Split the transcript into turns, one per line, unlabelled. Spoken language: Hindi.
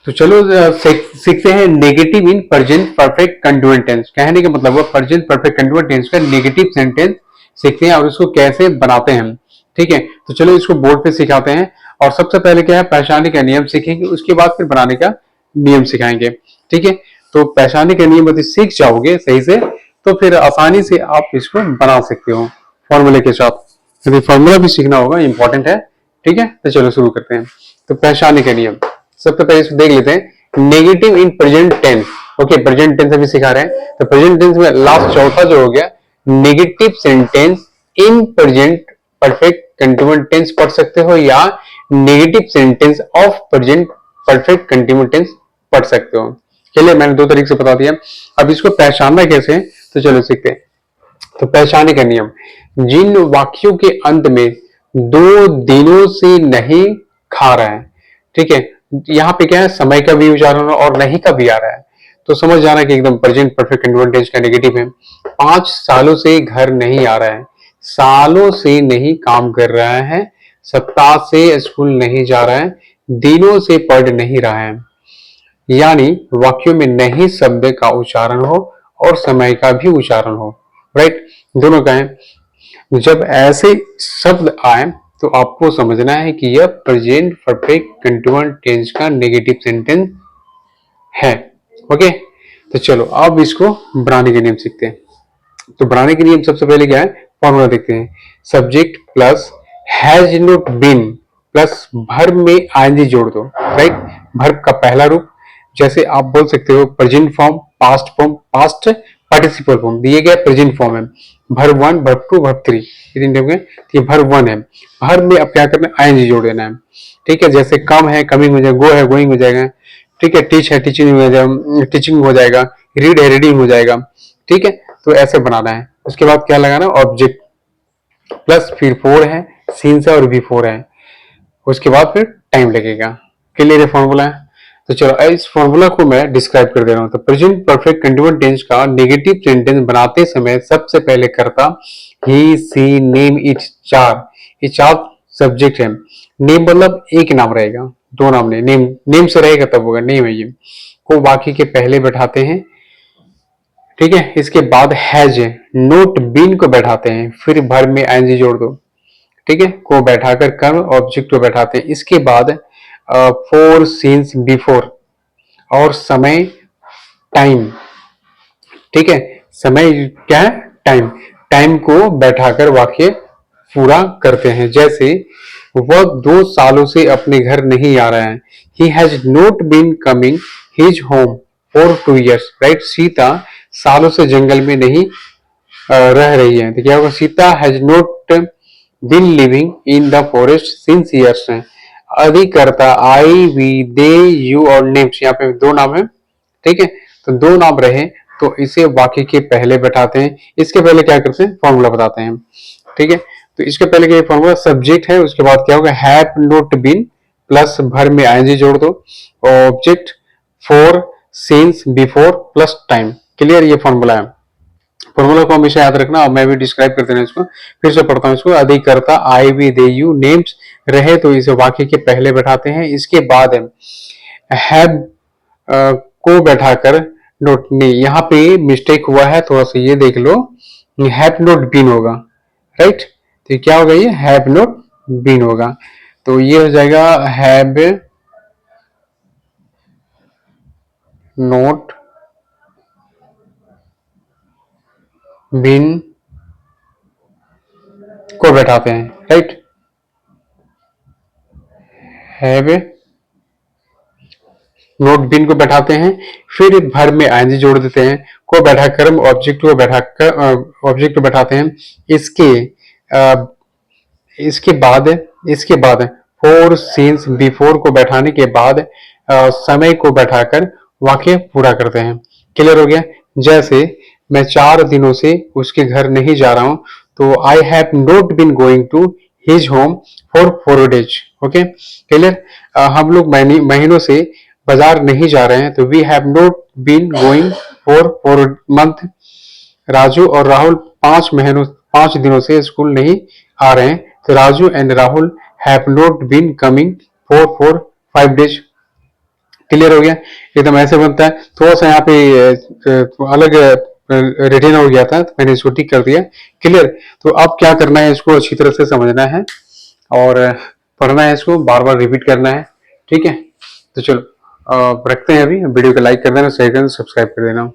तो चलो सीखते हैं negative in present perfect continuous tense. कहने का मतलब वो प्रेजेंट परफेक्ट कंटीन्यूअस टेंस का नेगेटिव सेंटेंस सीखते हैं और उसको कैसे बनाते हैं। ठीक है, तो चलो इसको बोर्ड पे सिखाते हैं। और सबसे पहले क्या है, पहचानने का नियम सीखेंगे, उसके बाद फिर बनाने का नियम सिखाएंगे। ठीक है, तो पहचानने का नियम यदि सीख जाओगे सही से तो फिर आसानी से आप इसको बना सकते हो फॉर्मूले के साथ। यदि फॉर्मूला भी सीखना होगा, इंपॉर्टेंट है। ठीक है, तो चलो शुरू करते हैं। तो पहचानने का नियम सबसे पहले इसको देख लेते हैं। Negative in present tense. Okay, present tense अभी सिखा रहे हैं, तो प्रेजेंट टेंस में लास्ट चौथा जो हो गया, negative sentence in present perfect continuous tense पढ़ सकते हो या negative sentence of present perfect continuous tense पढ़ सकते हो। चलिए, मैंने दो तरीके से बता दिया। अब इसको पहचानना कैसे है, तो चलो सीखते हैं। तो पहचानने का नियम, जिन वाक्यों के अंत में 2 दिनों से नहीं खा रहा है, ठीक है, यहाँ पे क्या है, समय का भी उच्चारण और नहीं का भी आ रहा है, तो समझ जाना कि एकदम प्रेजेंट परफेक्ट कंटीन्यूअस टेंस का नेगेटिव है। 5 सालों से घर नहीं आ रहा है, सालों से नहीं काम कर रहा है, सप्ताह से स्कूल नहीं जा रहा है, दिनों से पढ़ नहीं रहा है। यानी वाक्यों में नहीं शब्द का उच्चारण हो और समय का भी उच्चारण हो, राइट, दोनों का है। जब ऐसे शब्द आए तो आपको समझना है कि यह प्रेजेंट परफेक्ट कंटीन्यूअस टेंस का नेगेटिव सेंटेंस है। ओके, तो चलो अब इसको बनाने के नियम सीखते हैं। तो बनाने के नियम सबसे पहले क्या है, फॉर्मूला देखते हैं। Subject plus has not been plus verb में आईएनजी जोड़ दो, राइट। वर्ब का पहला रूप, जैसे आप बोल सकते हो present form, past form, past participle form, दिए गए प्रेजेंट फॉर्म है। वर्ब 1, वर्ब 2, वर्ब 3, ये तीन टाइप के। ये वर्ब 1 है। वर्ब में अब क्या करना है, आईएनजी जोड़ देना है। ठीक है, जैसे कम है कमिंग हो जाएगा, गो है गोइंग हो जाएगा। ठीक है, टीच है टीचिंग हो जाएगा, टीचिंग हो जाएगा, रीड है रीडिंग हो जाएगा। ठीक है, तो ऐसे बनाना है। उसके बाद क्या लगाना, ऑब्जेक्ट प्लस फिर 4 है, सीन्स है और भी 4 है। उसके बाद फिर टाइम लगेगा। क्लियर है फॉर्मूला है। तो चलो इस फॉर्मूला को मैं डिस्क्राइब कर दे रहा हूं। तो प्रेजेंट परफेक्ट कंटीन्यूअस टेंस का नेगेटिव सेंटेंस बनाते समय सबसे पहले करता ही, सी, नेम, इट, चार, ये 4 सब्जेक्ट है। नेम मतलब एक नाम रहेगा, 2 नाम नहीं, नेम नेम से रहेगा तब होगा, नेम है ये, को बाकी के पहले बैठाते हैं। ठीक है, इसके बाद हैज, नोट, बीन को बैठाते हैं, फिर वर्ब में आईएनजी जोड़ दो। ठीक है, को बैठाकर कर्म ऑब्जेक्ट को बैठाते हैं। इसके बाद फोर, सीन्स, बिफोर और समय, टाइम। ठीक है, समय क्या है, टाइम, टाइम को बैठाकर वाक्य पूरा करते हैं। जैसे वह 2 सालों से अपने घर नहीं आ रहा है, he has not been coming his home for 2 years, right. Sita सालों से जंगल में नहीं रह रही है, तो क्या होगा, Sita has not been living in the forest since years है। अधिकर्ता आई, वी, दे, यू और नेम्स, यहाँ पे 2 नाम है। ठीक है, तो 2 नाम रहे तो इसे वाक्य के पहले बैठाते हैं। इसके पहले क्या करते हैं, फॉर्मूला बताते हैं। ठीक है, तो इसके पहले क्या फॉर्मूला, सब्जेक्ट है, उसके बाद क्या होगा, have not been plus verb में आईएनजी जोड़ दो, object, for, since, before plus time. Clear, ये फॉर्मूला है। फॉर्मूला को हमेशा याद रखना और मैं भी डिस्क्राइब कर देना इसको। फिर से पढ़ता हूँ इसको। अधिकर्ता I, we, they, you, names रहे तो इसे वाक्य के पहले बैठाते हैं। इसके बाद हैव को बैठाकर नोट, नहीं यहाँ पे मिस्टेक हुआ है, थोड़ा सा ये देख लो, हैव नॉट बीन होगा, राइट। तो क्या होगा, ये हैव नॉट बीन होगा, तो ये हो जाएगा हैव नॉट बीन को बैठाते हैं, राइट। हैव नोट बिन को बैठाते हैं, फिर वर्ब में आईएनजी जोड़ देते हैं, को बैठाकर ऑब्जेक्ट को बैठाकर ऑब्जेक्ट को बैठाते हैं। इसके इसके बाद फोर, सीन्स, बिफोर को बैठाने के बाद समय को बैठाकर वाक्य पूरा करते हैं। क्लियर हो गया। जैसे मैं 4 दिनों से उसके घर नहीं जा रहा हूं, तो I have not been going to his home for 4 days। Okay, clear. हम लोग महीनों से बाजार नहीं जा रहे हैं, तो we have not been going for 4 month। Raju और राहुल 5 दिनों से स्कूल नहीं आ रहे हैं, तो Raju and Rahul have not been coming for 5 days। Clear हो गया, एकदम ऐसे बनता है। थोड़ा सा यहाँ पे अलग रिटेन हो गया था, तो मैंने इसको टिक कर दिया। क्लियर। तो अब क्या करना है, इसको अच्छी तरह से समझना है और पढ़ना है, इसको बार बार रिपीट करना है। ठीक है, तो चलो रखते हैं। अभी वीडियो को लाइक कर देना, शेयर कर देना, सब्सक्राइब कर देना।